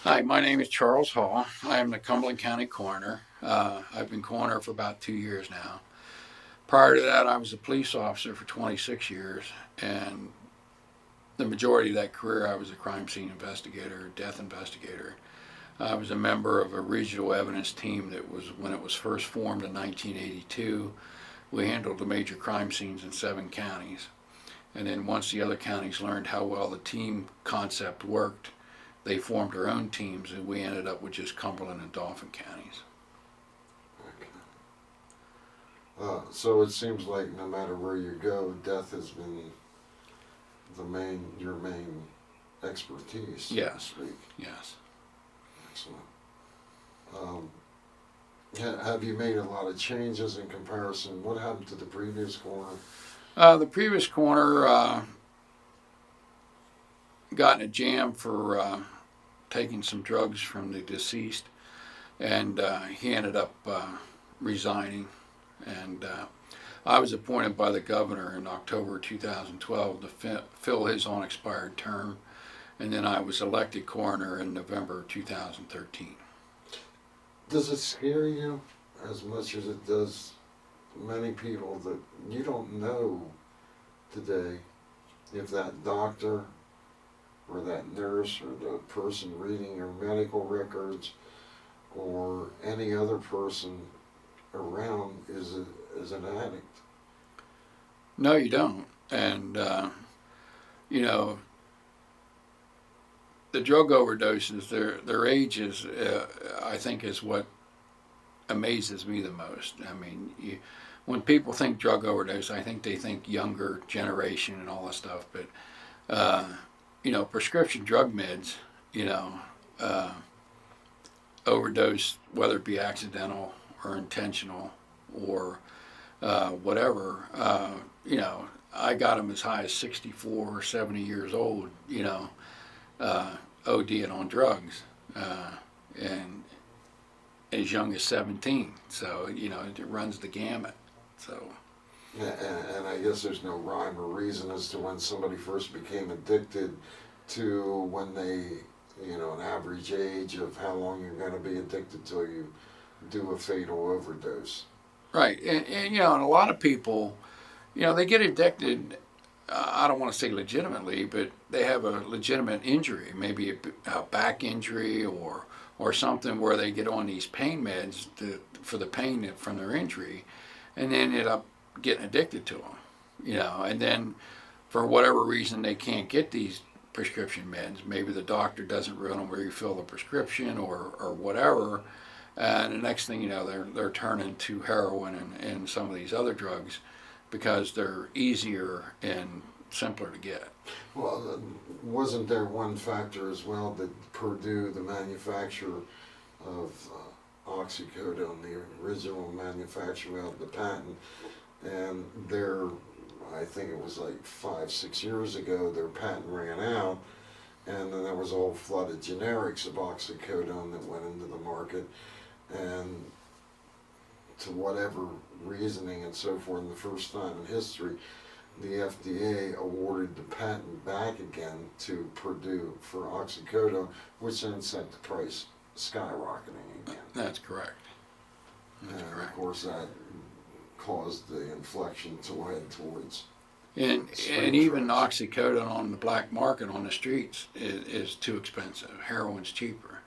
Hi, my name is Charles Hall. I am the Cumberland County Coroner. I've been coroner for about 2 years now. Prior to that, I was a police officer for 26 years, and the majority of that career, I was a crime scene investigator, death investigator. I was a member of a regional evidence team that was, when it was first formed in 1982, we handled the major crime scenes in 7 counties. And then once the other counties learned how well the team concept worked, they formed their own teams, and we ended up with just Cumberland and Dauphin counties. Okay. So it seems like no matter where you go, death has been your main expertise. Yes. So to speak. Yes. Excellent. Have you made a lot of changes in comparison? What happened to the previous coroner? The previous coroner got in a jam for taking some drugs from the deceased, and he ended up resigning. And I was appointed by the governor in October 2012 to fill his unexpired term, and then I was elected coroner in November 2013. Does it scare you as much as it does many people that you don't know today if that doctor or that nurse or the person reading your medical records or any other person around is an addict? No, you don't. And, the drug overdoses, their age is, I think, is what amazes me the most. I mean, when people think drug overdose, I think they think younger generation and all that stuff. But, prescription drug meds, overdose, whether it be accidental or intentional or whatever, I got them as high as 64 or 70 years old, ODing on drugs, and as young as 17. So, it runs the gamut. So. And I guess there's no rhyme or reason as to when somebody first became addicted to when they, an average age of how long you're going to be addicted till you do a fatal overdose. Right. And a lot of people, they get addicted. I don't want to say legitimately, but they have a legitimate injury, maybe a back injury or something where they get on these pain meds for the pain from their injury, and then end up getting addicted to them, and then for whatever reason they can't get these prescription meds. Maybe the doctor doesn't really refill the prescription or whatever, and the next thing you know, they're turning to heroin and some of these other drugs because they're easier and simpler to get. Well, wasn't there one factor as well that Purdue, the manufacturer of oxycodone, the original manufacturer of the patent, and I think it was like 5-6 years ago, their patent ran out, and then there was a whole flood of generics of oxycodone that went into the market, and to whatever reasoning and so forth, the first time in history, the FDA awarded the patent back again to Purdue for oxycodone, which then sent the price skyrocketing again. That's correct. That's and correct. Of course that caused the inflection to head towards. And even oxycodone on the black market on the streets is too expensive. Heroin's cheaper.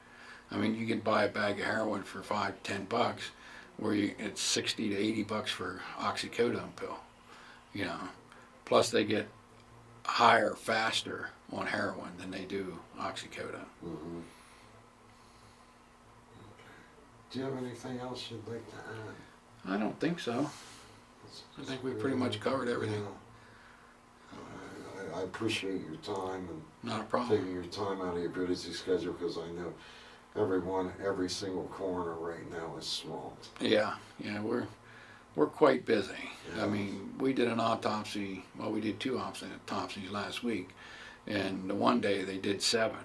I mean, you can buy a bag of heroin for $5-10, where it's $60 to $80 for oxycodone pill. Plus they get higher faster on heroin than they do oxycodone. Mm-hmm. Okay. Do you have anything else you'd like to add? I don't think so. I think we pretty much covered everything. I appreciate your time and Not a problem. taking your time out of your busy schedule, because I know every single coroner right now is swamped. Yeah, we're quite busy. Yeah. I mean, we did an autopsy. Well, we did 2 autopsies last week, and the one day they did 7,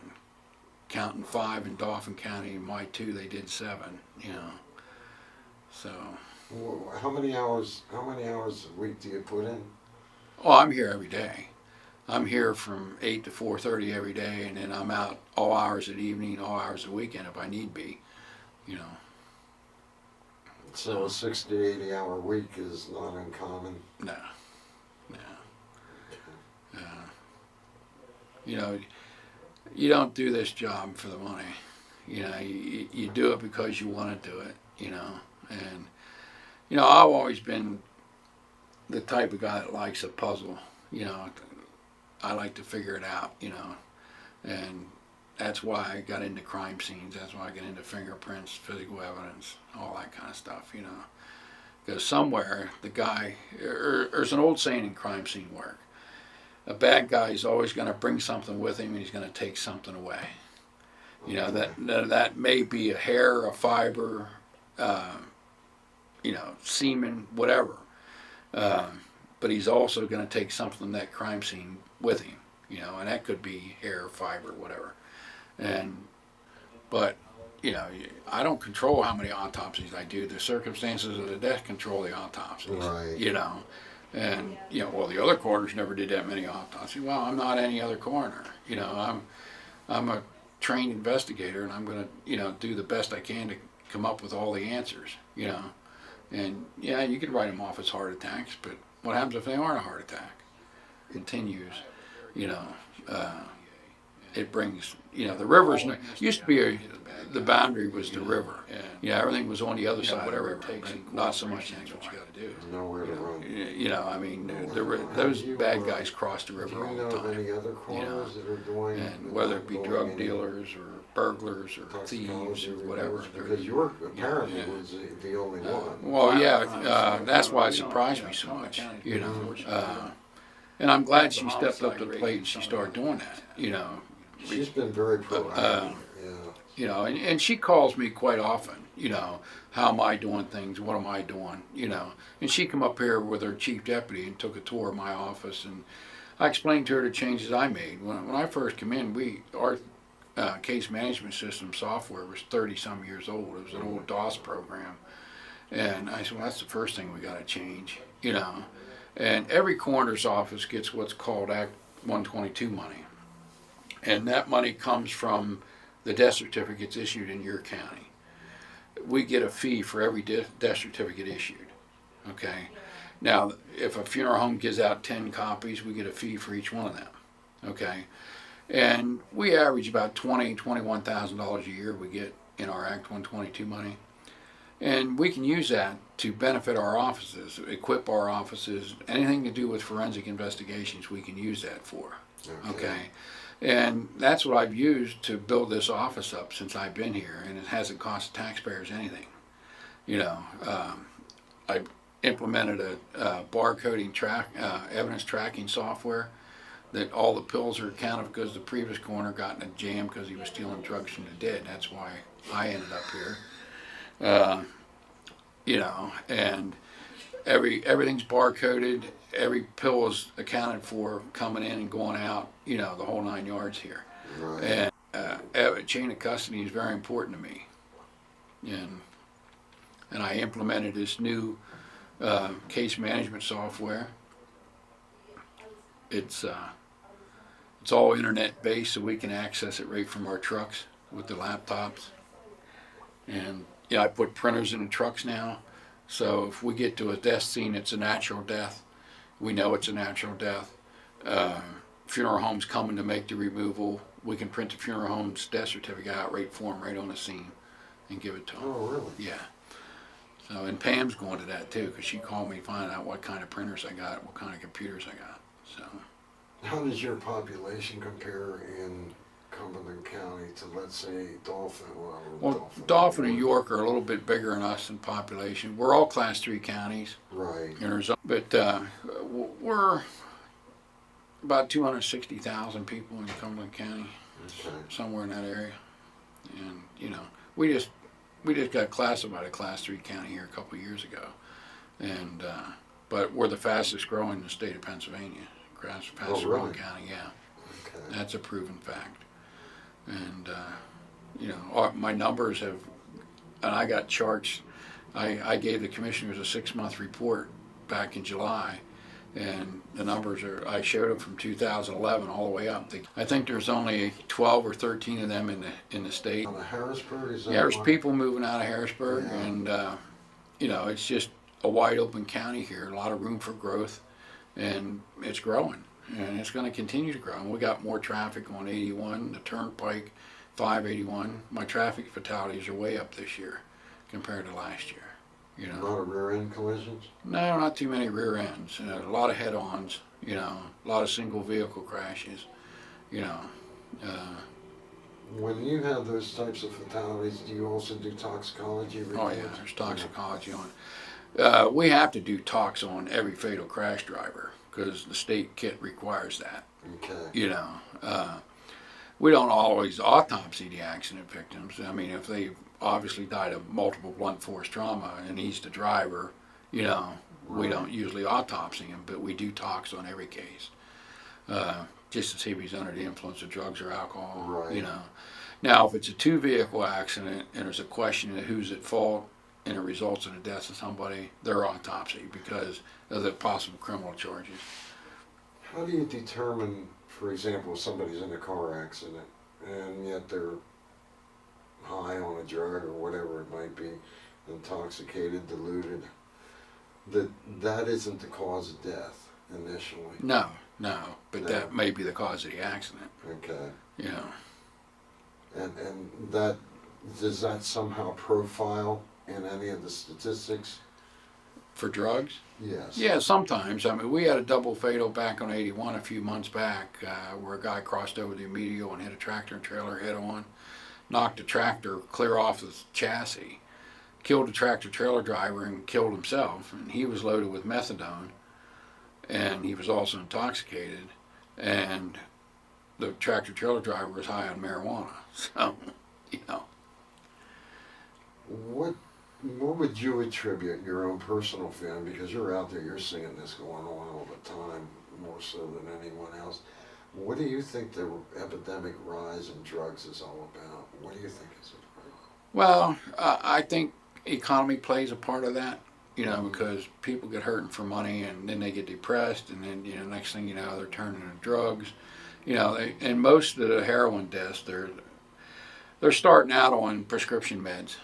counting 5 in Dauphin County. In my 2, they did 7. So. How many hours a week do you put in? Oh, I'm here every day. I'm here from 8 to 4:30 every day, and then I'm out all hours of the evening, all hours of the weekend if I need be, you know. So a 60 to 80 hour week is not uncommon. No. You know, you don't do this job for the money. You know, you do it because you want to do it, you know. And, you know, I've always been the type of guy that likes a puzzle, you know. I like to figure it out, you know. And that's why I got into crime scenes. That's why I got into fingerprints, physical evidence, all that kind of stuff, you know. Because somewhere the guy, there's an old saying in crime scene work, a bad guy is always going to bring something with him and he's going to take something away. You know, that may be a hair, a fiber, you know, semen, whatever. But he's also going to take something from that crime scene with him, you know, and that could be hair, fiber, whatever. But, you know, I don't control how many autopsies I do. The circumstances of the death control the autopsies, Right. you know. And, you know, well, the other coroners never did that many autopsies. Well, I'm not any other coroner. You know, I'm a trained investigator, and I'm going to, you know, do the best I can to come up with all the answers, you know. And, yeah, you could write them off as heart attacks, but what happens if they aren't a heart attack? Continues, you know. It brings, you know, the rivers used to be the boundary was the river. Yeah, everything was on the other side, whatever it takes, and not so much that's what you got to do. Nowhere to run. You know, I mean, those bad guys cross the river all the Do you know of time. any other coroners that are doing? And whether it be drug any dealers or burglars or thieves toxicology or whatever. reports? Because York apparently Yeah. was the only one. Well, yeah, that's why it surprised me so much, you know. And I'm glad she stepped up to the plate and she started doing that, you know. She's been very proactive. Yeah. You know, and she calls me quite often, you know, how am I doing things, what am I doing, you know. And she come up here with her chief deputy and took a tour of my office, and I explained to her the changes I made. When I first came in, our case management system software was 30-some years old. It was an old DOS program. And I said, well, that's the first thing we got to change, you know. And every coroner's office gets what's called Act 122 money. And that money comes from the death certificates issued in your county. We get a fee for every death certificate issued, okay? Now, if a funeral home gives out 10 copies, we get a fee for each one of them, okay? And we average about $21,000 a year we get in our Act 122 money. And we can use that to benefit our offices, equip our offices, anything to do with forensic investigations, we can use that for, okay? And that's what I've used to build this office up since I've been here, and it hasn't cost taxpayers anything. You know, I implemented a barcoding evidence tracking software that all the pills are accounted because the previous coroner got in a jam because he was stealing drugs from the dead. That's why I ended up here. You know, and everything's barcoded. Every pill is accounted for coming in and going out, you know, the whole 9 yards here. Right. And chain of custody is very important to me. And I implemented this new case management software. It's all internet based, so we can access it right from our trucks with the laptops. And yeah, I put printers in the trucks now, so if we get to a death scene, it's a natural death. We know it's a natural death. Funeral homes coming to make the removal, we can print the funeral home's death certificate out right for them, right on the scene, and give it to them. Oh, really? Yeah. So, and Pam's going to that too, because she called me to find out what kind of printers I got, what kind of computers I got. So. How does your population compare in Cumberland County to, let's say, Dauphin? Well, Dauphin and York are a little bit bigger than us in population. We're all Class 3 counties. Right. But we're about 260,000 people in Cumberland County, somewhere in that area. And, you know, we just got classified a Class 3 county here a couple of years ago. And, but we're the fastest growing in the state of Pennsylvania. Fastest growing county, yeah. Okay. That's a proven fact. And, you know, my numbers have, and I got charts. I gave the commissioners a 6-month report back in July, And the numbers are, I showed them from 2011 all the way up. I think there's only 12 or 13 of them in the state. On the Harrisburg, is that Yeah, there's one? people moving out of Harrisburg, Yeah. and you know, it's just a wide open county here, a lot of room for growth, and it's growing, and it's going to continue to grow. And we got more traffic on 81, the Turnpike, 581. My traffic fatalities are way up this year compared to last year. You A know, lot of rear end collisions? no, not too many rear ends. A lot of head-ons. You know, a lot of single vehicle crashes. You know. When you have those types of fatalities, do you also do toxicology Oh reports? yeah, there's toxicology on it. We have to do tox on every fatal crash driver because the state kit requires that. Okay. You know, we don't always autopsy the accident victims. I mean, if they obviously died of multiple blunt force trauma and he's the driver, you know, we don't usually autopsy him, but we do tox on every case, just to see if he's under the influence of drugs or alcohol. Right. You know, now if it's a two-vehicle accident and there's a question of who's at fault and it results in the death of somebody, they're autopsy because of the possible criminal charges. How do you determine, for example, if somebody's in a car accident and yet they're high on a drug or whatever it might be, intoxicated, deluded, that isn't the cause of death initially? No, but No. that may be the cause of the accident. Okay. You know. And that, does that somehow profile in any of the statistics? For drugs? Yes. Yeah, sometimes. I mean, we had a double fatal back on 81 a few months back where a guy crossed over the medial and hit a tractor and trailer head on, knocked the tractor clear off the chassis, killed the tractor trailer driver and killed himself. And he was loaded with methadone, and he was also intoxicated, and the tractor trailer driver was high on marijuana. So, you know. What would you attribute your own personal feeling, because you're out there, you're seeing this going on all the time, more so than anyone else. What do you think the epidemic rise in drugs is all about? What do you think is it about? Well, I think economy plays a part of that, you know, because people get hurting for money and then they get depressed, and then, you know, next thing you know, they're turning to drugs. You know, and most of the heroin deaths, they're starting out on prescription meds,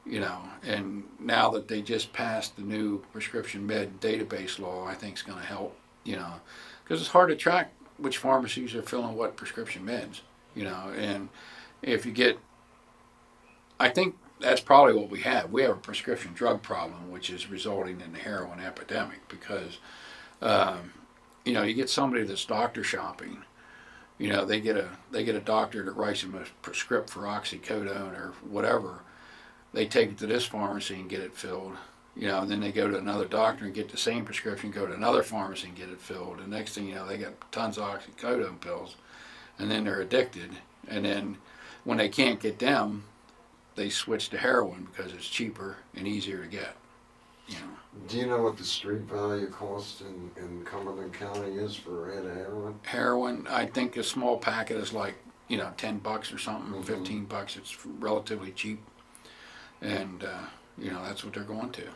you know, and now that they just passed the new prescription med database law, I think it's going to help, you know, because it's hard to track which pharmacies are filling what prescription meds, you know, and if you get, I think that's probably what we have. We have a prescription drug problem, which is resulting in the heroin epidemic because, you know, you get somebody that's doctor shopping. You know, they get a doctor that writes them a prescript for oxycodone or whatever. They take it to this pharmacy and get it filled. You know, and then they go to another doctor and get the same prescription, go to another pharmacy and get it filled. And next thing you know, they got tons of oxycodone pills, and then they're addicted. And then when they can't get them, they switch to heroin because it's cheaper and easier to get. You know. Do you know what the street value cost in Cumberland County is for a head of heroin? Heroin, I think a small packet is like, you know, $10 or something, Mm-hmm. $15. It's relatively cheap, and you know, that's what they're going to.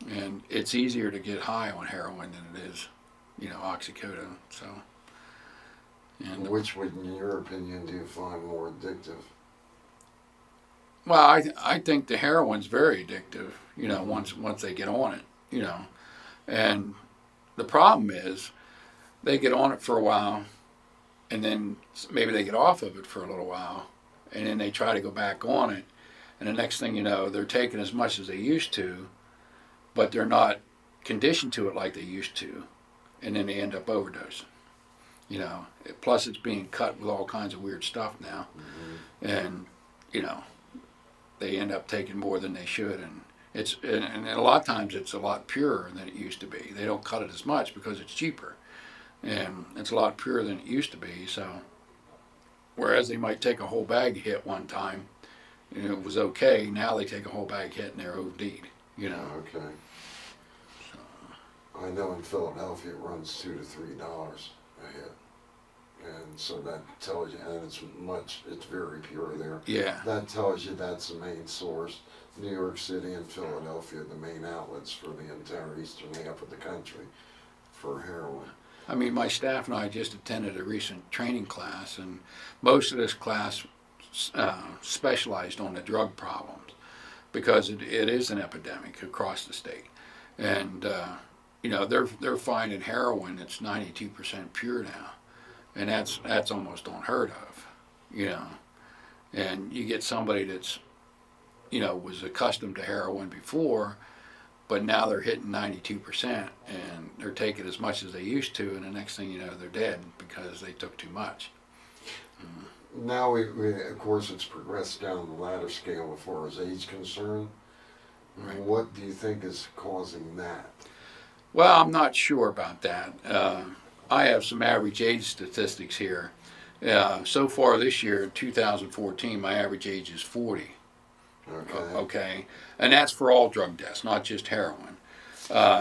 And it's easier to get high on heroin than it is, you know, oxycodone. So, and Which would, in your opinion, do you find more addictive? well, I think the heroin's very addictive. You know, once they get on it, you know, and the problem is they get on it for a while, and then maybe they get off of it for a little while, and then they try to go back on it, and the next thing you know, they're taking as much as they used to, but they're not conditioned to it like they used to, and then they end up overdosing. You know, plus it's being cut with all kinds of weird stuff now, and you know, they end up taking more than they should, and a lot of times it's a lot purer than it used to be. They don't cut it as much because it's cheaper, and it's a lot purer than it used to be. So, whereas they might take a whole bag hit one time, and it was okay. Now they take a whole bag hit and they're OD'd. You know. Okay. I know in Philadelphia it runs $2 to $3 a hit. And so that tells you, and it's very pure there. Yeah. That tells you that's the main source. New York City and Philadelphia are the main outlets for the entire eastern half of the country for heroin. I mean, my staff and I just attended a recent training class, and most of this class specialized on the drug problems because it is an epidemic across the state. And, you know, they're finding heroin that's 92% pure now. And that's almost unheard of, you know. And you get somebody that's, you know, was accustomed to heroin before, but now they're hitting 92% and they're taking as much as they used to, and the next thing you know, they're dead because they took too much. Now we of course it's progressed down the ladder scale as far as age concerned. Right. What do you think is causing that? Well, I'm not sure about that. I have some average age statistics here. So far this year, 2014, my average age is 40. Okay. Okay, and that's for all drug deaths, not just heroin.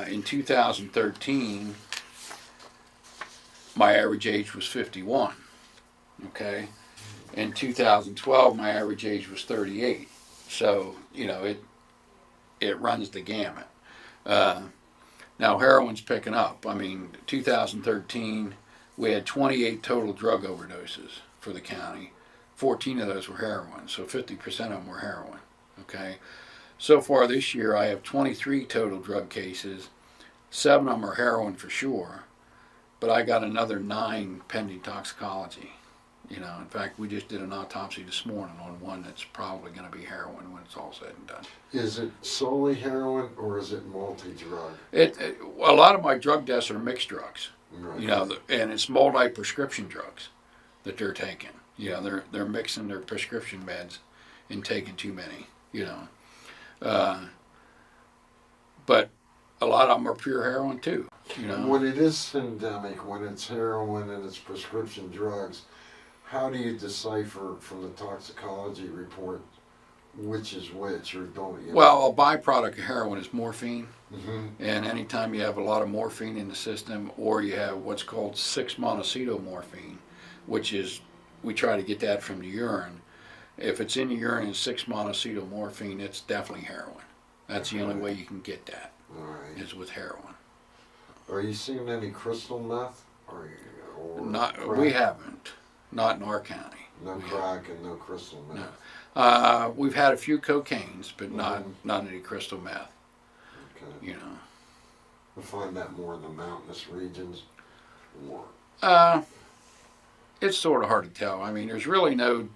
In 2013, my average age was 51. Okay, in 2012, my average age was 38. So you know it runs the gamut. Now heroin's picking up. I mean, 2013, we had 28 total drug overdoses for the county. 14 of those were heroin, so 50% of them were heroin. Okay, so far this year I have 23 total drug cases. 7 of them are heroin for sure, but I got another 9 pending toxicology. You know, in fact, we just did an autopsy this morning on one that's probably going to be heroin when it's all said and done. Is it solely heroin or is it multi-drug? A lot of my drug deaths are mixed drugs. Right. You know, and it's multi-prescription drugs that they're taking. You know, they're mixing their prescription meds and taking too many. You know, but a lot of them are pure heroin too. You know, When it is endemic, when it's heroin and it's prescription drugs, how do you decipher from the toxicology report which is which, or don't you? well, a byproduct of heroin is morphine, Mm-hmm. and anytime you have a lot of morphine in the system, or you have what's called 6-monocetomorphine, which is we try to get that from the urine. If it's in the urine and 6-monocetomorphine, it's definitely heroin. That's the only way you can get that, All right. is with heroin. Are you seeing any crystal meth? Or Not, crack? we haven't. Not in our county. No We crack and no crystal meth. No. We've had a few cocaines, but Mhm. not any crystal meth. Okay. You know. I find that more in the mountainous regions. Or It's sort of hard to tell. I mean, there's really no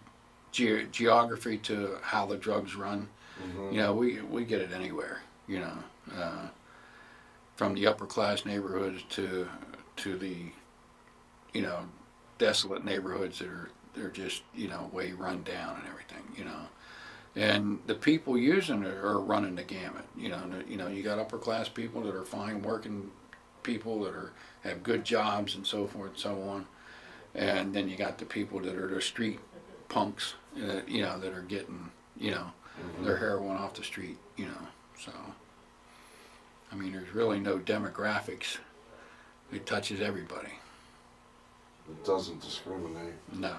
geography to how the drugs run. Mhm. You know, we get it anywhere. You know, from the upper class neighborhoods to the, you know, desolate neighborhoods that they're just, you know, way run down and everything. You know, and the people using it are running the gamut. You know, you got upper class people that are fine working people that have good jobs and so forth and so on, and then you got the people that are the street punks, you know, that are getting, you know, their heroin off the street. You know, so I mean, there's really no demographics. It touches everybody. It doesn't discriminate. No.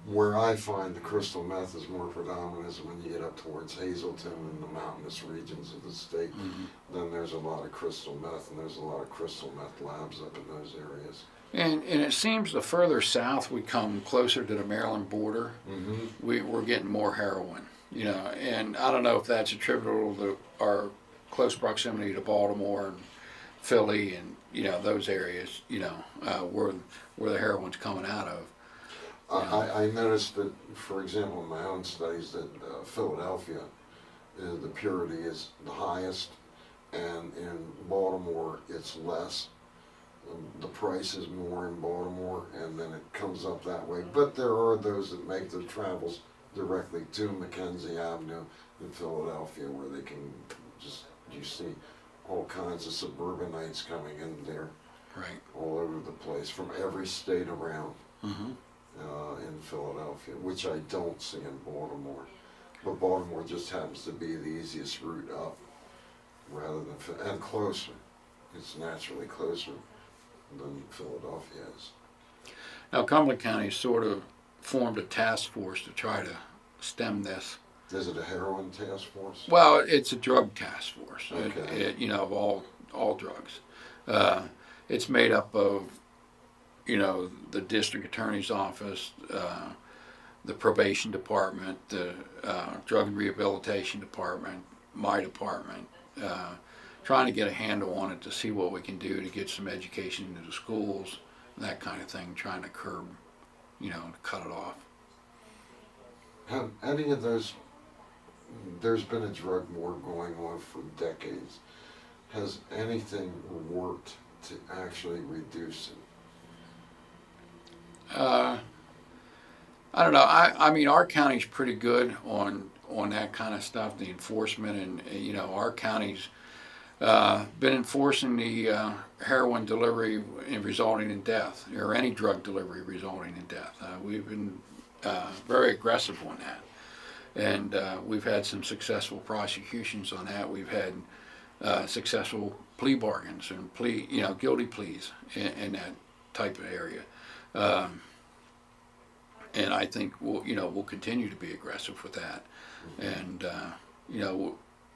Where I find the crystal meth is more predominant is when you get up towards Hazleton and the mountainous regions of the state. Mm-hmm. Then there's a lot of crystal meth, and there's a lot of crystal meth labs up in those areas. And it seems the further south we come, closer to the Maryland border, Mm-hmm. we're getting more heroin. You know, and I don't know if that's attributable to our close proximity to Baltimore and Philly and, you know, those areas, you know, where the heroin's coming out of. I noticed that, for example, in my own studies, that Philadelphia, the purity is the highest, and in Baltimore it's less. The price is more in Baltimore, and then it comes up that way. But there are those that make the travels directly to Mackenzie Avenue in Philadelphia, where they can just, you see all kinds of suburbanites coming in there, Right. all over the place, from every state around. Mm-hmm. In Philadelphia, which I don't see in Baltimore. But Baltimore just happens to be the easiest route up, rather than, and closer. It's naturally closer than Philadelphia is. Now, Cumberland County sort of formed a task force to try to stem this. Is it a heroin task force? Well, it's a drug task force. Okay. Of all drugs. It's made up of, the district attorney's office, the probation department, the drug and rehabilitation department, my department, trying to get a handle on it to see what we can do to get some education into the schools, that kind of thing, trying to curb, to cut it off. Have any of those, there's been a drug war going on for decades. Has anything worked to actually reduce it? I don't know. I mean, our county's pretty good on that kind of stuff, the enforcement, and our county's been enforcing the heroin delivery resulting in death, or any drug delivery resulting in death. We've been very aggressive on that, and we've had some successful prosecutions on that. We've had successful plea bargains and guilty pleas in that type of area. And I think we'll continue to be aggressive with that. And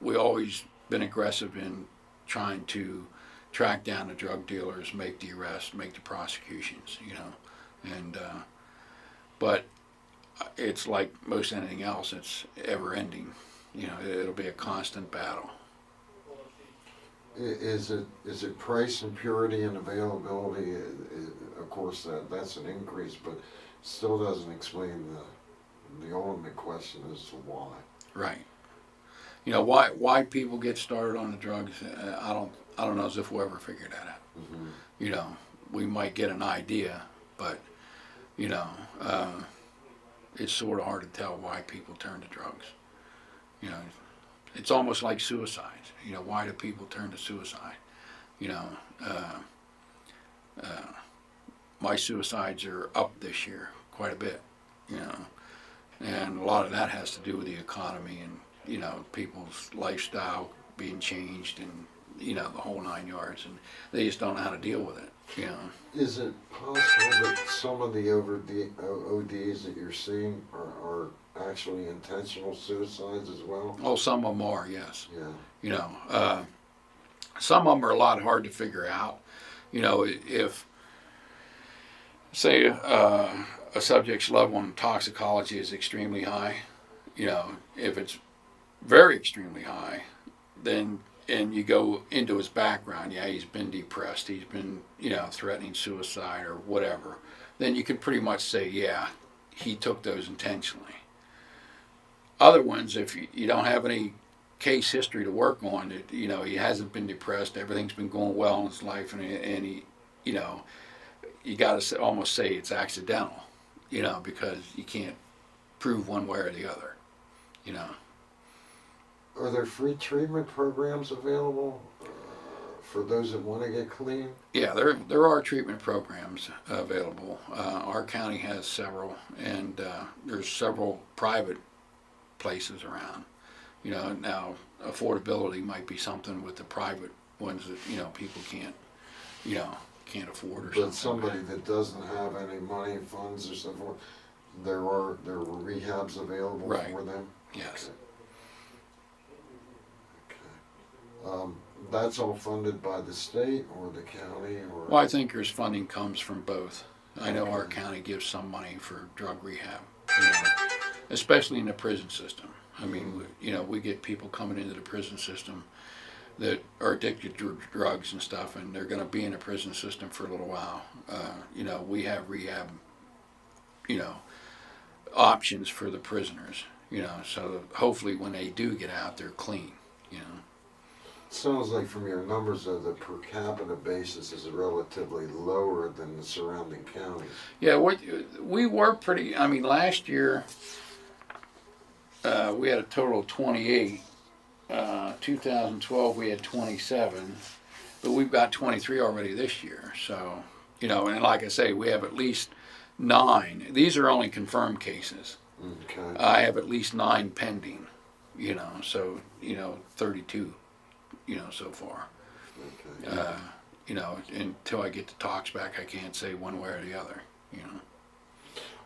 we always been aggressive in trying to track down the drug dealers, make the arrests, make the prosecutions. And but it's like most anything else; it's ever ending. It'll be a constant battle. Is it price and purity and availability? Of course, that's an increase, but still doesn't explain the ultimate question as to why. Right. Why people get started on the drugs? I don't know as if we'll ever figure that out. Mm-hmm. We might get an idea, but it's sort of hard to tell why people turn to drugs. It's almost like suicides. Why do people turn to suicide? My suicides are up this year quite a bit, and a lot of that has to do with the economy and, people's lifestyle being changed and, the whole 9 yards, and they just don't know how to deal with it, Is it possible that some of the ODs that you're seeing are actually intentional suicides as well? Oh, some of them are, yes. Yeah. Some of them are a lot hard to figure out. If, say, a subject's level in toxicology is extremely high, if it's very extremely high, then, and you go into his background, he's been depressed, he's been, threatening suicide or whatever, then you can pretty much say, he took those intentionally. Other ones, if you don't have any case history to work on, he hasn't been depressed, everything's been going well in his life, and he you got to almost say it's accidental, because you can't prove one way or the other, Are there free treatment programs available for those that want to get clean? Yeah, there are treatment programs available. Our county has several, and there's several private places around. Now affordability might be something with the private ones that people can't afford or something. But somebody that doesn't have any money, funds, or something, there are rehabs available for them. Yes. Okay. That's all funded by the state or the county, or? Well, I think there's funding comes from both. I know our county gives some money for drug rehab, especially in the prison system. I mean, we get people coming into the prison system that are addicted to drugs and stuff, and they're going to be in the prison system for a little while. We have rehab, options for the prisoners, so hopefully when they do get out, they're clean, Sounds like from your numbers, though, the per capita basis is relatively lower than the surrounding counties. Yeah, we were pretty, last year we had a total of 28. 2012 we had 27, but we've got 23 already this year. So, and like I say, we have at least 9. These are only confirmed cases. Okay. I have at least 9 pending, so, 32, so far. Okay. Until I get the talks back, I can't say one way or the other. you know.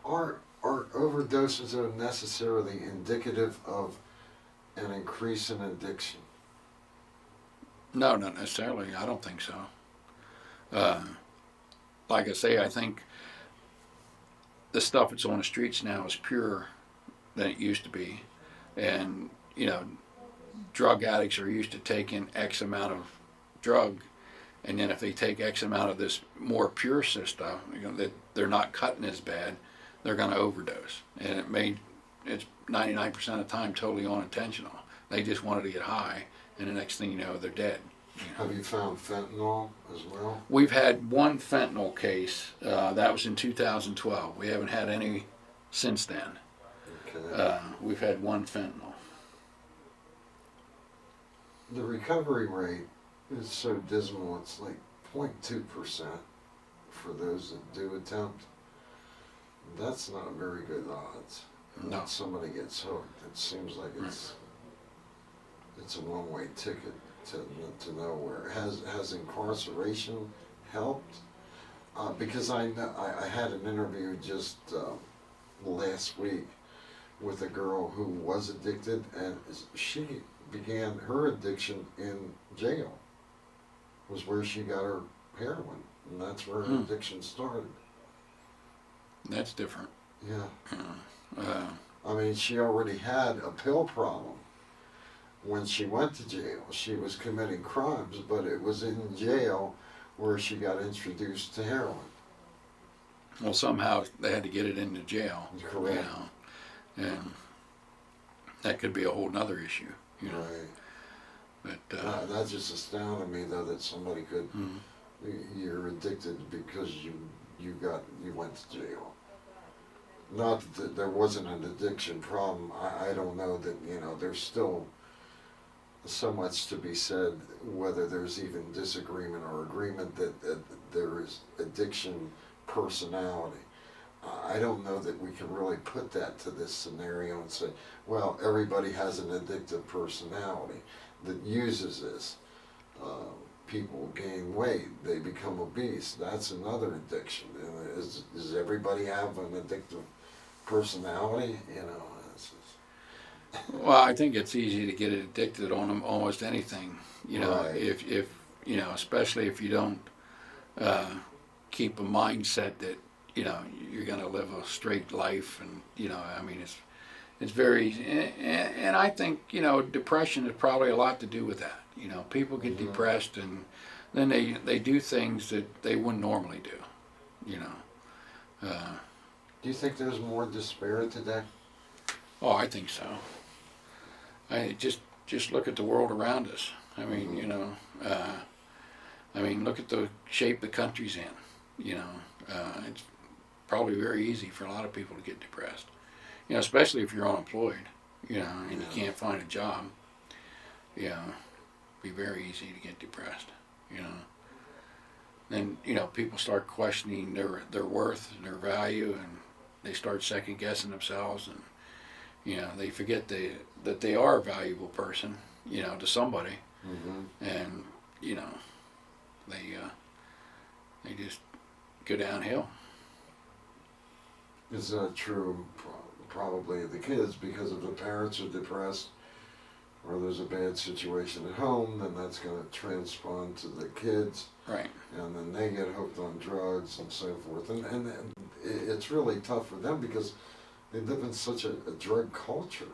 Are overdoses though necessarily indicative of an increase in addiction? No, not necessarily. I don't think so. Like I say, I think the stuff that's on the streets now is purer than it used to be. And, you know, drug addicts are used to taking X amount of drug, and then if they take X amount of this more pure stuff, you know, that they're not cutting as bad, they're going to overdose. And it's 99% of the time totally unintentional. They just wanted to get high, and the next thing you know, they're dead. You know? Have you found fentanyl as well? We've had one fentanyl case. That was in 2012. We haven't had any since then. Okay. We've had one fentanyl. The recovery rate is so dismal, it's like 0.2% for those that do attempt. That's not very good odds. No. When somebody gets hooked, it seems like it's a one-way ticket to nowhere. Has incarceration helped? Because I had an interview just last week with a girl who was addicted, and she began her addiction in jail. Was where she got her heroin, and that's where her addiction started. That's different. Yeah. I mean, she already had a pill problem. When she went to jail, she was committing crimes, but it was in jail where she got introduced to heroin. Well, somehow they had to get it into jail. Correct. You know, and that could be a whole nother issue. You know. Right. But that just astounded me, though, that somebody could. You're addicted because you went to jail. Not that there wasn't an addiction problem. I don't know that, you know, there's still so much to be said whether there's even disagreement or agreement that there is addiction personality. I don't know that we can really put that to this scenario and say, well, everybody has an addictive personality that uses this. People gain weight, they become obese. That's another addiction. Does everybody have an addictive personality? You know. well, I think it's easy to get addicted on almost anything. You know, Right. if you know, especially if you don't keep a mindset that, you know, you're going to live a straight life, and, you know, I mean, it's very, and I think, you know, depression has probably a lot to do with that. You know, people get depressed, and then they do things that they wouldn't normally do, you know. Do you think there's more despair today? Oh, I think so. I just look at the world around us. I mean, you know, I mean, look at the shape the country's in. You know, it's probably very easy for a lot of people to get depressed. You know, especially if you're unemployed. You know, and you can't find a job. You know, it'd be very easy to get depressed. You know, then, you know, people start questioning their worth and their value, and they start second guessing themselves, and, you know, they forget that they are a valuable person, you know, to somebody, and, you know, they just go downhill. Is that true? Probably the kids, because if the parents are depressed or there's a bad situation at home, then that's going to transpond to the kids. Right. And then they get hooked on drugs and so forth. And it's really tough for them because they live in such a drug culture.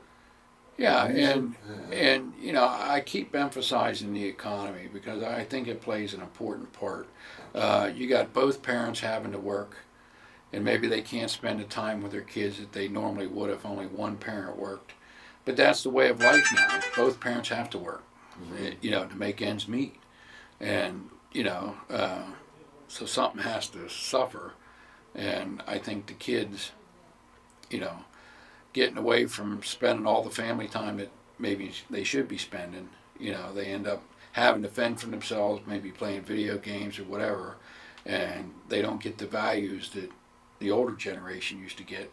Yeah, and you know, I keep emphasizing the economy because I think it plays an important part. You got both parents having to work, and maybe they can't spend the time with their kids that they normally would if only one parent worked. But that's the way of life now. Both parents have to work, you know, to make ends meet. And, you know, so something has to suffer. And I think the kids, you know, getting away from spending all the family time that maybe they should be spending, you know, they end up having to fend for themselves, maybe playing video games or whatever, and they don't get the values that the older generation used to get,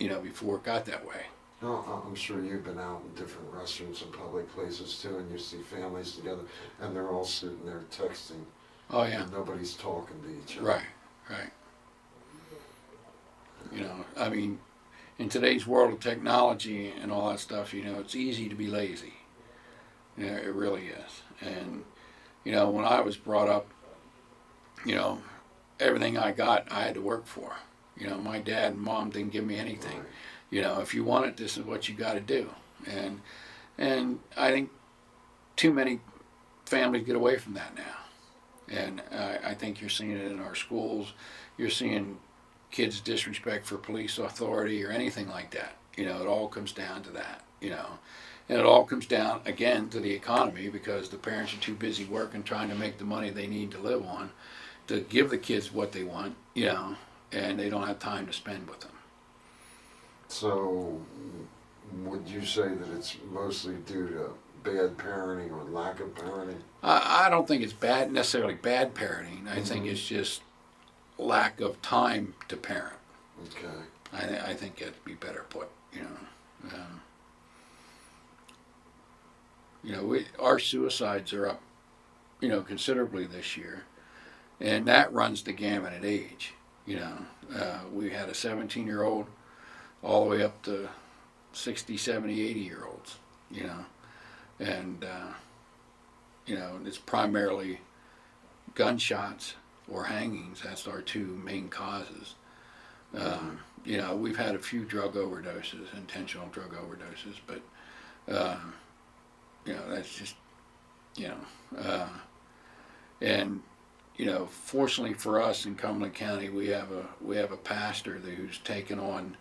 you know, before it got that way. No, I'm sure you've been out in different restaurants and public places too, and you see families together, and they're all sitting there texting. Oh, yeah. And nobody's talking to each other. Right, right. You know, I mean, in today's world of technology and all that stuff, you know, it's easy to be lazy. You know, it really is. And, you know, when I was brought up, you know, everything I got, I had to work for. You know, my dad and mom didn't give me anything. Right. You know, if you want it, this is what you got to do. And I think too many families get away from that now. And I think you're seeing it in our schools. You're seeing kids' disrespect for police authority or anything like that. You know, it all comes down to that, you know. And it all comes down, again, to the economy, because the parents are too busy working, trying to make the money they need to live on, to give the kids what they want, you know, and they don't have time to spend with them. So, would you say that it's mostly due to bad parenting or lack of parenting? I don't think it's necessarily bad parenting. I think it's just lack of time to parent. Okay. I think that'd be better put, you know. You know, our suicides are up, you know, considerably this year, and that runs the gamut at age. You know, we had a 17-year-old all the way up to 60, 70, 80-year-olds, you know, and, you know, it's primarily gunshots or hangings. That's our two main causes. You know, we've had a few drug overdoses, intentional drug overdoses, but, you know, that's just, you know, and, you know, fortunately for us in Cumberland County, we have a pastor who's taken on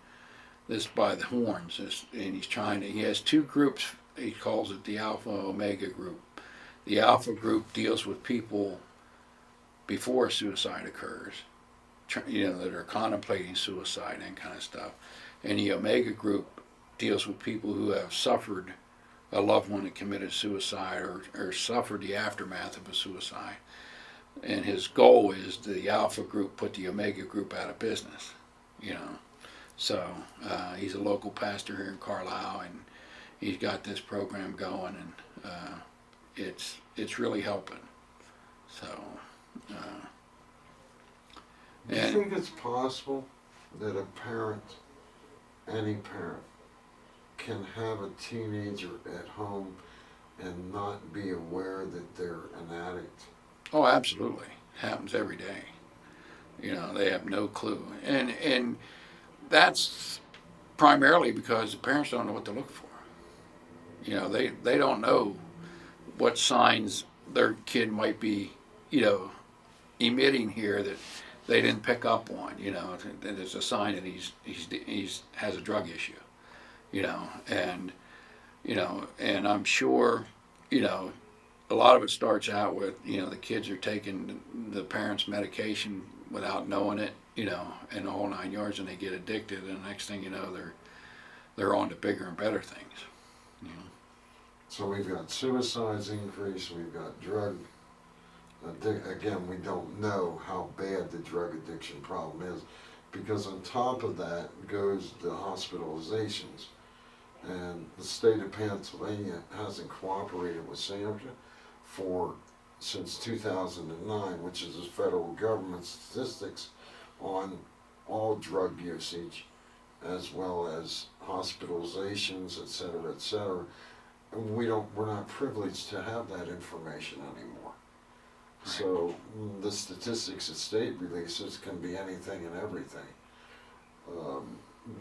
this by the horns, and he has two groups. He calls it the Alpha Omega group. The Alpha group deals with people before suicide occurs, you know, that are contemplating suicide and kind of stuff. And the Omega group deals with people who have suffered a loved one that committed suicide or suffered the aftermath of a suicide. And his goal is the Alpha group put the Omega group out of business, you know. So he's a local pastor here in Carlisle, and he's got this program going, and it's really helping. So. Do you think it's possible that a parent, any parent, can have a teenager at home and not be aware that they're an addict? Oh, absolutely. It happens every day. You know, they have no clue. And that's primarily because the parents don't know what to look for. You know, they don't know what signs their kid might be, you know, emitting here that they didn't pick up on. You know, that it's a sign that he's has a drug issue. You know, and I'm sure, you know, a lot of it starts out with, you know, the kids are taking the parents' medication without knowing it, you know, and the whole 9 yards, and they get addicted, and the next thing you know, they're on to bigger and better things. You know. So we've got suicides increase, we've got drug again, we don't know how bad the drug addiction problem is, because on top of that goes the hospitalizations. And the state of Pennsylvania hasn't cooperated with SAMHSA since 2009, which is the federal government statistics on all drug usage, as well as hospitalizations, et cetera, et cetera. And we're not privileged to have that information anymore. Right. So the statistics that state releases can be anything and everything.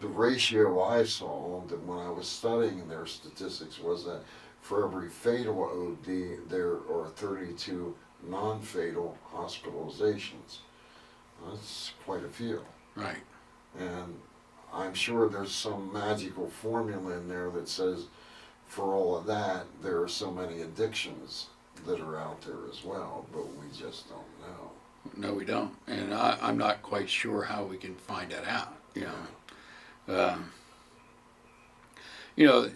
The ratio I saw that when I was studying their statistics was that for every fatal OD, there are 32 non-fatal hospitalizations. That's quite a few. Right. And I'm sure there's some magical formula in there that says for all of that, there are so many addictions that are out there as well, but we just don't know. No, we don't. And I'm not quite sure how we can find that out, you know. You know,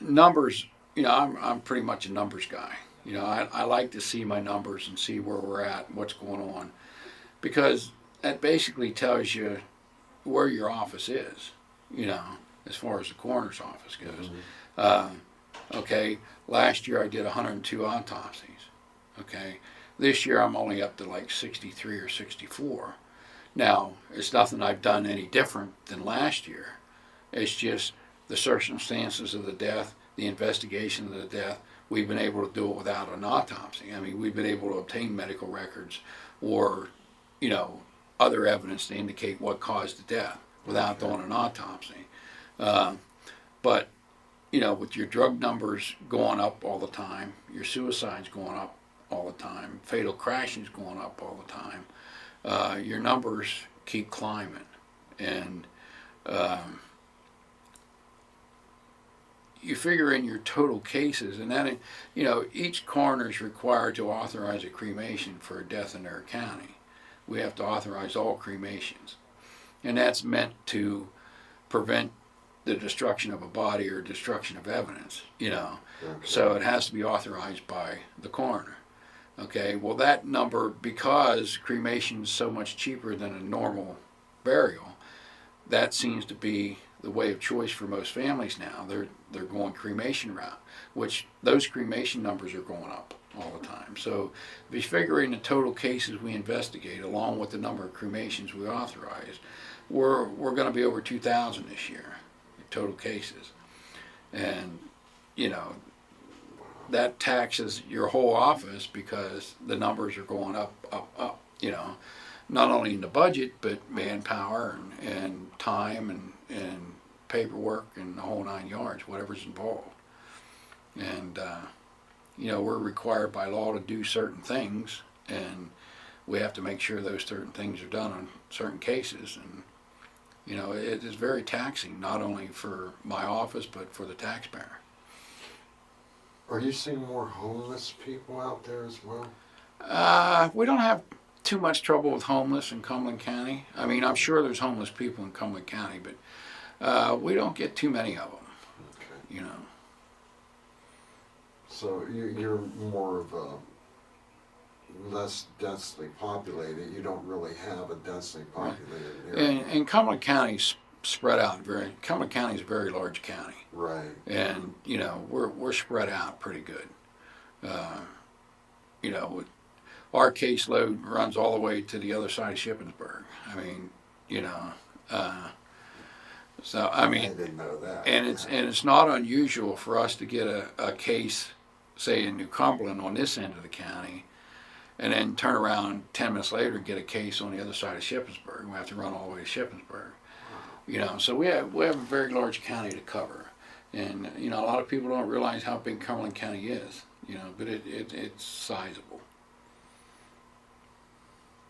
numbers, you know, I'm pretty much a numbers guy. You know, I like to see my numbers and see where we're at and what's going on, because that basically tells you where your office is, you know, as far as the coroner's office goes. Okay, last year I did 102 autopsies. Okay, this year I'm only up to like 63 or 64. Now, it's nothing I've done any different than last year. It's just the circumstances of the death, the investigation of the death. We've been able to do it without an autopsy. I mean, we've been able to obtain medical records or, other evidence to indicate what caused the death without doing an autopsy. But, with your drug numbers going up all the time, your suicides going up all the time, fatal crashings going up all the time, your numbers keep climbing. And you figure in your total cases, and that, each coroner is required to authorize a cremation for a death in their county. We have to authorize all cremations. And that's meant to prevent the destruction of a body or destruction of evidence, Okay. So it has to be authorized by the coroner. Okay, well, that number, because cremation is so much cheaper than a normal burial, that seems to be the way of choice for most families now. They're going cremation route, which those cremation numbers are going up all the time. So if you figure in the total cases we investigate, along with the number of cremations we authorize, we're going to be over 2,000 this year, total cases. And, that taxes your whole office because the numbers are going up, not only in the budget, but manpower and time and paperwork and the whole 9 yards, whatever's involved. And, we're required by law to do certain things, and we have to make sure those certain things are done on certain cases. And, it is very taxing, not only for my office, but for the taxpayer. Are you seeing more homeless people out there as well? We don't have too much trouble with homeless in Cumberland County. I mean, I'm sure there's homeless people in Cumberland County, but we don't get too many of them. Okay. So you're more of a less densely populated. You don't really have a densely populated area. And Cumberland County's spread out Cumberland County is a very large county. Right. And, we're spread out pretty good. Our caseload runs all the way to the other side of Shippensburg. I mean, so I mean, I didn't know that. And it's not unusual for us to get a case, say in New Cumberland on this end of the county, and then turn around 10 minutes later and get a case on the other side of Shippensburg. We have to run all the way to Shippensburg. So we have a very large county to cover, and a lot of people don't realize how big Cumberland County is. But it's sizable.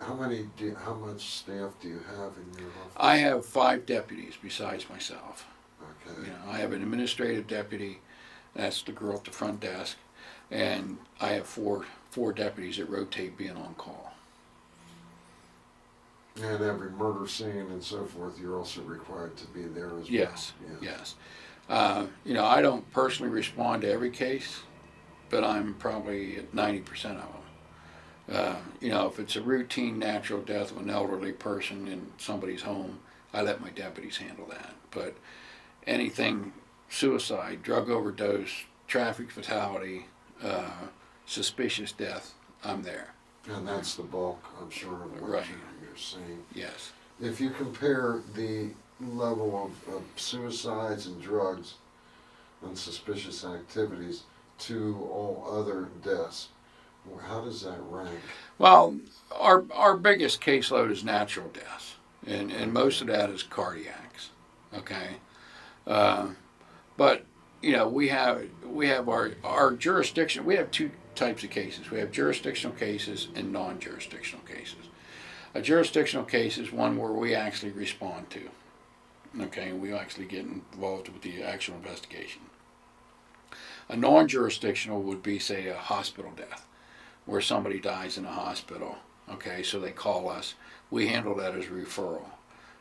How much staff do you have in your office? I have 5 deputies besides myself. Okay. I have an administrative deputy, that's the girl at the front desk, and I have four deputies that rotate being on call. And every murder scene and so forth, you're also required to be there as yes, well? Yes. I don't personally respond to every case, but I'm probably at 90% of them. If it's a routine natural death of an elderly person in somebody's home, I let my deputies handle that. But anything suicide, drug overdose, traffic fatality, suspicious death, I'm there. And that's the bulk, I'm sure, of what right. you're seeing. Yes. If you compare the level of suicides and drugs and suspicious activities to all other deaths, how does that rank? Well, our biggest caseload is natural deaths, and most of that is cardiacs. Okay, but we have our jurisdiction. We have 2 types of cases. We have jurisdictional cases and non-jurisdictional cases. A jurisdictional case is one where we actually respond to. Okay, we actually get involved with the actual investigation. A non-jurisdictional would be, say, a hospital death, where somebody dies in a hospital. Okay, so they call us. We handle that as a referral.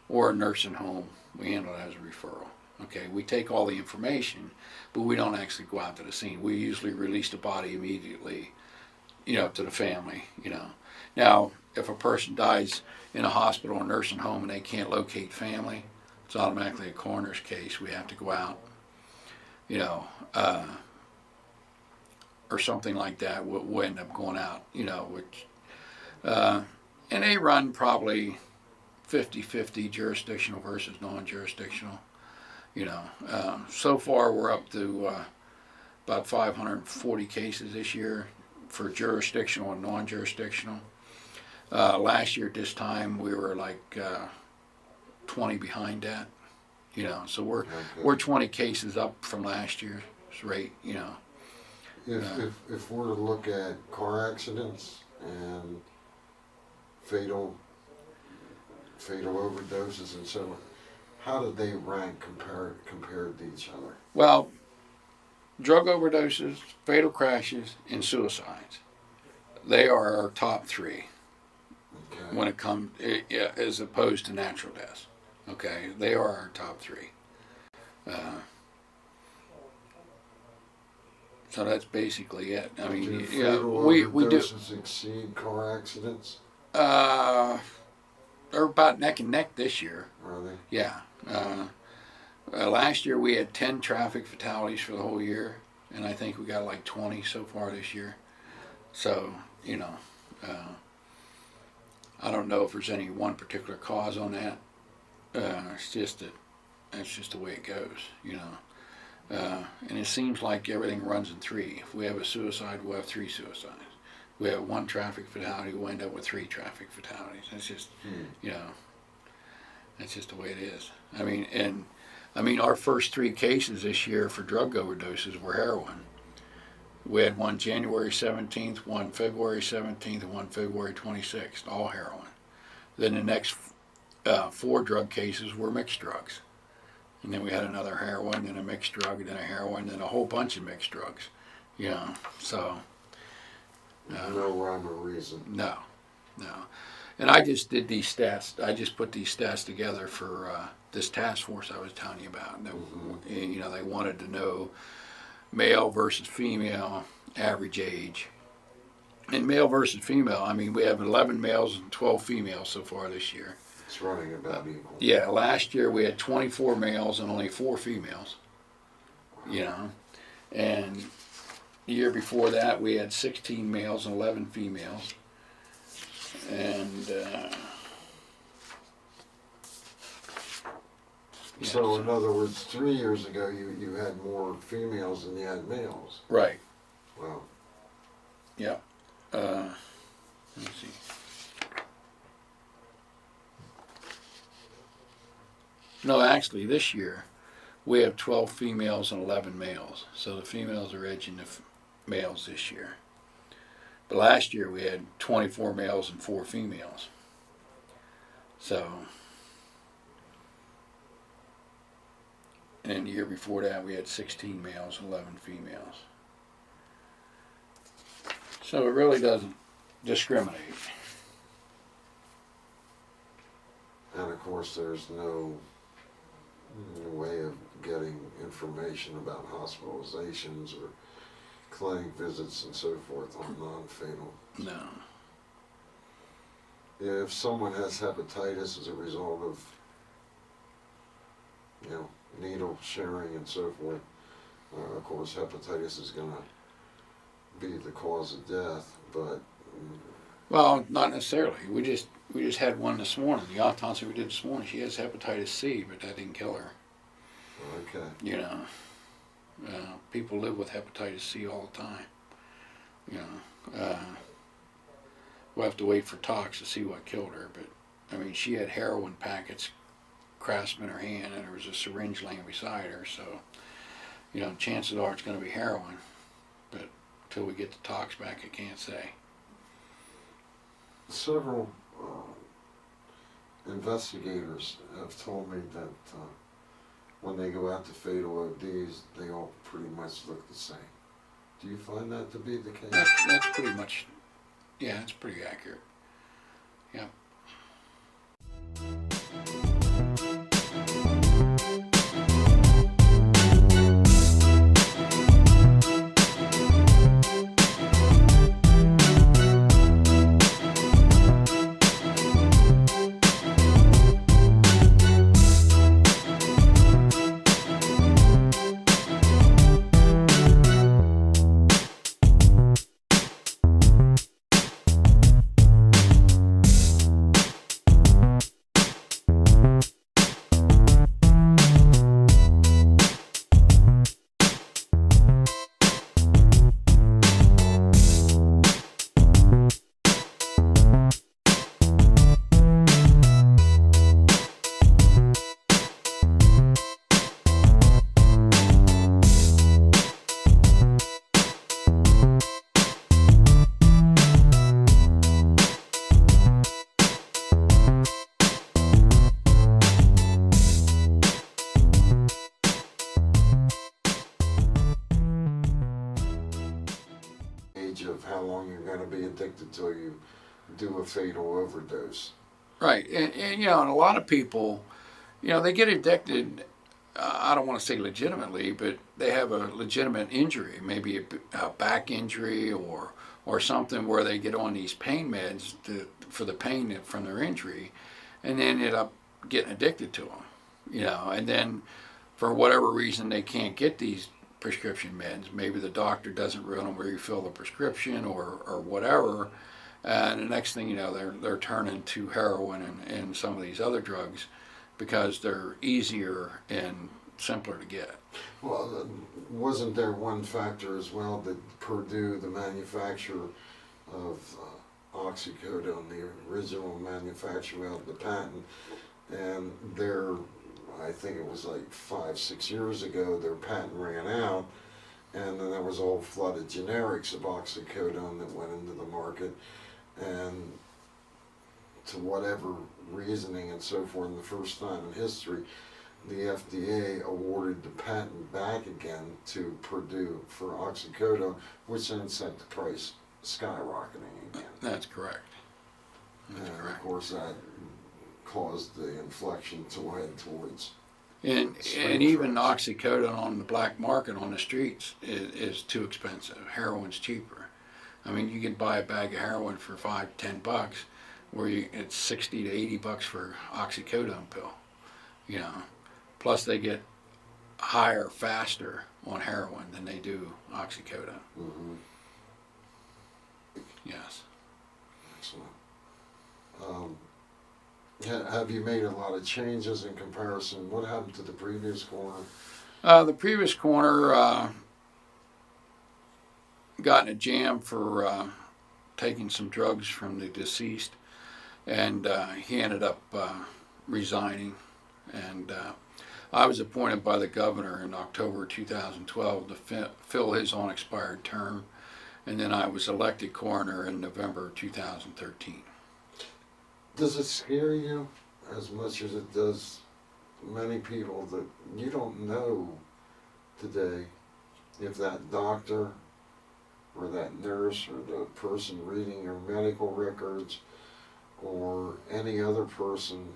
Or a nursing home, we handle that as a referral. Okay, we take all the information, but we don't actually go out to the scene. We usually release the body immediately, to the family, Now, if a person dies in a hospital or nursing home and they can't locate family, it's automatically a coroner's case. We have to go out, or something like that. We'll end up going out, which, and they run probably 50-50 jurisdictional versus non-jurisdictional. So far we're up to about 540 cases this year for jurisdictional and non-jurisdictional. Last year at this time we were like 20 behind that. So we're 20 cases up from last year's rate. If we're to look at car accidents and fatal overdoses and so on, how do they rank compared to each other? Well, drug overdoses, fatal crashes, and suicides, they are our top three. Okay. When it comes, as opposed to natural deaths. Okay, they are our top three. So that's basically it. I mean, Do yeah, fatal we do. overdoses exceed car accidents? They're about neck and neck this year. Are they? Yeah. Last year we had 10 traffic fatalities for the whole year, and I think we got like 20 so far this year. So, I don't know if there's any one particular cause on that. It's just that that's just the way it goes, and it seems like everything runs in three. If we have a suicide, we'll have 3 suicides. We have 1 traffic fatality, we'll end up with 3 traffic fatalities. That's just, that's just the way it is. I mean, our first 3 cases this year for drug overdoses were heroin. We had one January 17th, one February 17th, and one February 26th, all heroin. Then the next 4 drug cases were mixed drugs. And then we had another heroin, then a mixed drug, then a heroin, then a whole bunch of mixed drugs. So. No rhyme or reason. No. And I just did these stats. I just put these stats together for this task force I was telling you about. And they wanted to know male versus female, average age. And male versus female, we have 11 males and 12 females so far this year. It's running about equal. Yeah, last year we had 24 males and only 4 females. And the year before that we had 16 males and 11 females. And so in other words, 3 years ago you had more females than you had males. Right. Wow. Yeah. Let me see. No, actually, this year we have 12 females and 11 males. So the females are edging the males this year. But last year we had 24 males and 4 females. So, and the year before that we had 16 males and 11 females. So it really doesn't discriminate. And of course there's no way of getting information about hospitalizations or clinic visits and so forth on non-fatal. No. Yeah, if someone has hepatitis as a result of, needle sharing and so forth, of course hepatitis is going to be the cause of death, but... Well, not necessarily. We just had one this morning. The autopsy we did this morning, she has hepatitis C, but that didn't kill her. Okay. People live with hepatitis C all the time. We'll have to wait for tox to see what killed her, but she had heroin packets clasped in her hand, and there was a syringe laying beside her, so chances are it's going to be heroin, but until we get the tox back, I can't say. Several investigators have told me that when they go out to fatal ODs, they all pretty much look the same. Do you find that to be the case? That's pretty much, yeah, it's pretty accurate. Yeah. long you're going to be addicted till you do a fatal overdose. Right, and you know, and a lot of people, you know, they get addicted. I don't want to say legitimately, but they have a legitimate injury, maybe a back injury or something where they get on these pain meds for the pain from their injury, and then end up getting addicted to them. You know, and then for whatever reason they can't get these prescription meds. Maybe the doctor doesn't really refill the prescription or whatever. And the next thing you know, they're turning to heroin and some of these other drugs because they're easier and simpler to get. Well, wasn't there one factor as well that Purdue, the manufacturer of oxycodone, the original manufacturer of the patent, and I think it was like 5-6 years ago, their patent ran out, and then there was a whole flood of generics of oxycodone that went into the market, and to whatever reasoning and so forth, in the first time in history, the FDA awarded the patent back again to Purdue for oxycodone, which then sent the price skyrocketing again. That's correct. That's and correct. Of course that caused the inflection to head towards And street even drugs. oxycodone on the black market on the streets is too expensive. Heroin's cheaper. I mean, you can buy a bag of heroin for $5-10, where it's $60 to $80 for oxycodone pill. You know, plus they get higher faster on heroin than they do oxycodone. Mm-hmm. Yes. Excellent. Have you made a lot of changes in comparison? What happened to the previous coroner? The previous coroner got in a jam for taking some drugs from the deceased, and he ended up resigning. And I was appointed by the governor in October 2012 to fill his unexpired term, and then I was elected coroner in November 2013. Does it scare you as much as it does many people that you don't know today if that doctor or that nurse or the person reading your medical records or any other person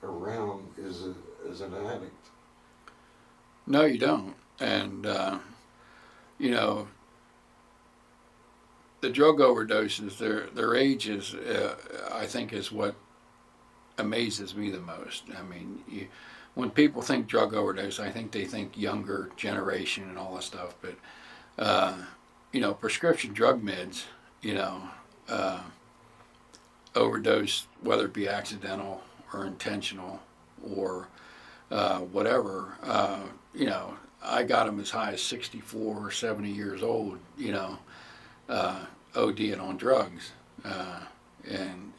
around is an addict? No, you don't. And, you know, the drug overdoses, their age is, I think, is what amazes me the most. I mean, when people think drug overdose, I think they think younger generation and all that stuff. But, you know, prescription drug meds, you know, overdose, whether it be accidental or intentional or whatever, you know, I got them as high as 64 or 70 years old, you know, ODing on drugs, and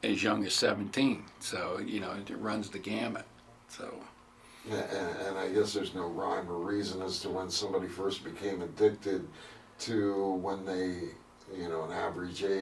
as young as 17. So, you know, it runs the gamut. So. And I guess there's no rhyme or reason as to when somebody first became addicted to when they, you know, an average age.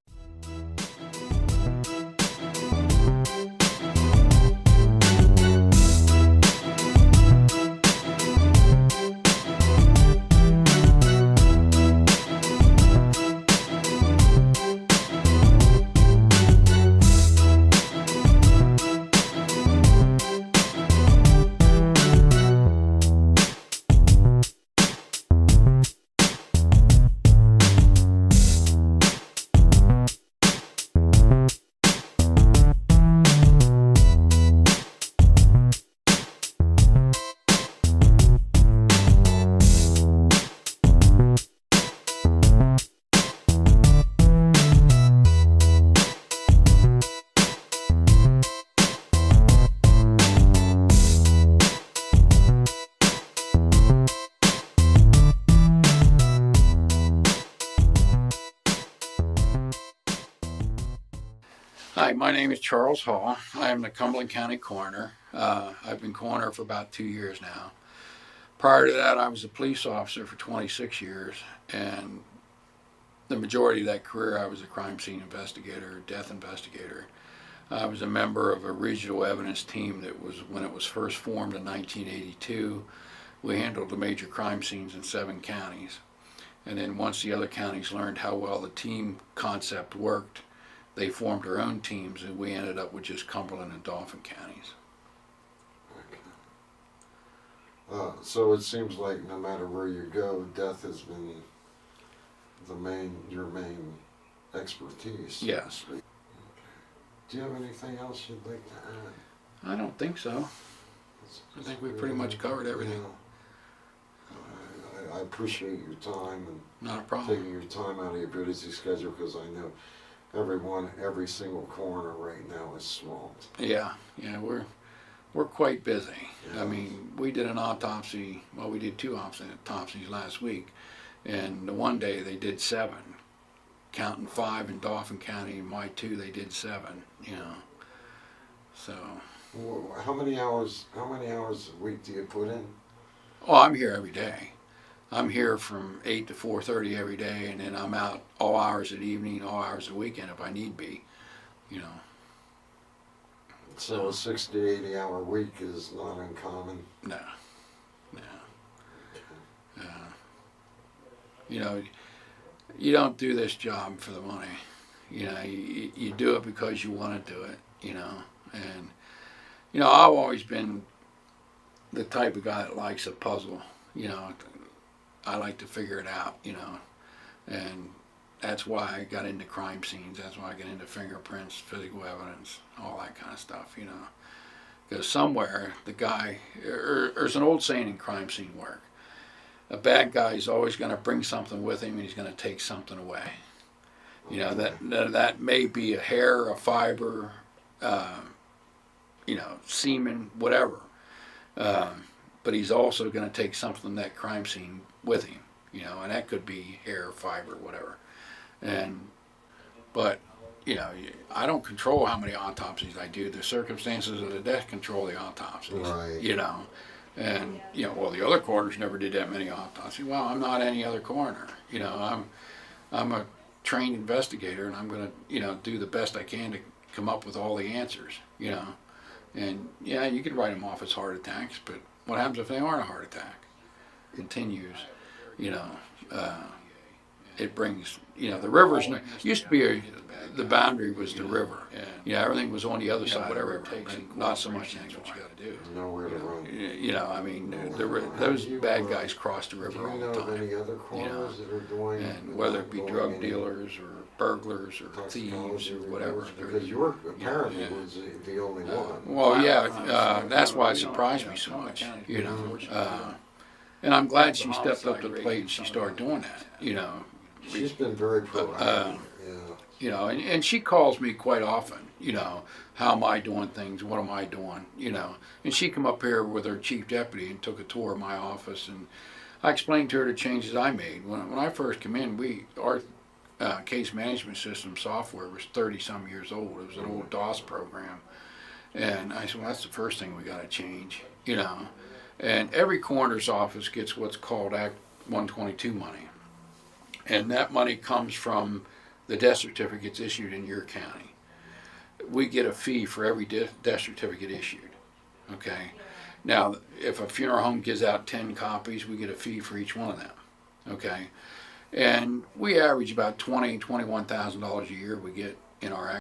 Hi, my name is Charles Hall. I am the Cumberland County Coroner. I've been coroner for about 2 years now. Prior to that, I was a police officer for 26 years, and the majority of that career I was a crime scene investigator, death investigator. I was a member of a regional evidence team that was, when it was first formed in 1982, we handled the major crime scenes in 7 counties. And then once the other counties learned how well the team concept worked, they formed their own teams, and we ended up with just Cumberland and Dauphin counties. So it seems like no matter where you go, death has been your main expertise. Yes. Okay. Do you have anything else you'd like to add? I don't think so. I think we pretty much covered everything. I appreciate your time and Not a problem. taking your time out of your busy schedule, because I know every single coroner right now is swamped. Yeah, we're quite busy. Yeah. I mean, we did an autopsy. Well, we did 2 autopsies last week, and the one day they did 7, counting 5 in Dauphin County. In my 2, they did 7. You know, so. Well, how many hours a week do you put in? Oh, I'm here every day. I'm here from 8 to 4:30 every day, and then I'm out all hours of the evening, all hours of the weekend if I need be. You know. So a 60 to 80 hour week is not uncommon. No. You know, you don't do this job for the money. You know, you do it because you want to do it. You know, and you know, I've always been the type of guy that likes a puzzle. You know, I like to figure it out. You know, and that's why I got into crime scenes. That's why I got into fingerprints, physical evidence, all that kind of stuff. You know, because somewhere the guy, there's an old saying in crime scene work: a bad guy is always going to bring something with him, and he's going to take something away. You know, that may be a hair, a fiber, you know, semen, whatever. But he's also going to take something from that crime scene with him. You know, and that could be hair, fiber, whatever. But you know, I don't control how many autopsies I do. The circumstances of the death control the autopsies. Right. You know, and you know, well, the other coroners never did that many autopsies. Well, I'm not any other coroner. You know, I'm a trained investigator, and I'm going to, you know, do the best I can to come up with all the answers. You know, and yeah, you can write them off as heart attacks, but what happens if they aren't a heart attack? Continues. You know, it brings, you know, the rivers used to be the boundary was the river. Yeah, everything was on the other side, whatever it takes, and not so much that's what you got to do. Nowhere to run. You know, I mean, those bad guys cross the river all Do you the know of time. any other coroners that are doing? And whether it be drug dealers or burglars or thieves or whatever. Because York apparently was the only one. Well, yeah, that's why it surprised me so much. You know, and I'm glad she stepped up to the plate and she started doing that. You know. She's been very proactive. Yeah. You know, and she calls me quite often, you know, how am I doing things, what am I doing, you know. And she come up here with her chief deputy and took a tour of my office, and I explained to her the changes I made. When I first came in, our case management system software was 30-some years old. It was an old DOS program. And I said, well, that's the first thing we got to change, you know. And every coroner's office gets what's called Act 122 money. And that money comes from the death certificates issued in your county. We get a fee for every death certificate issued, okay? Now, if a funeral home gives out 10 copies, we get a fee for each one of them, okay? And we average about $21,000 a year we get in our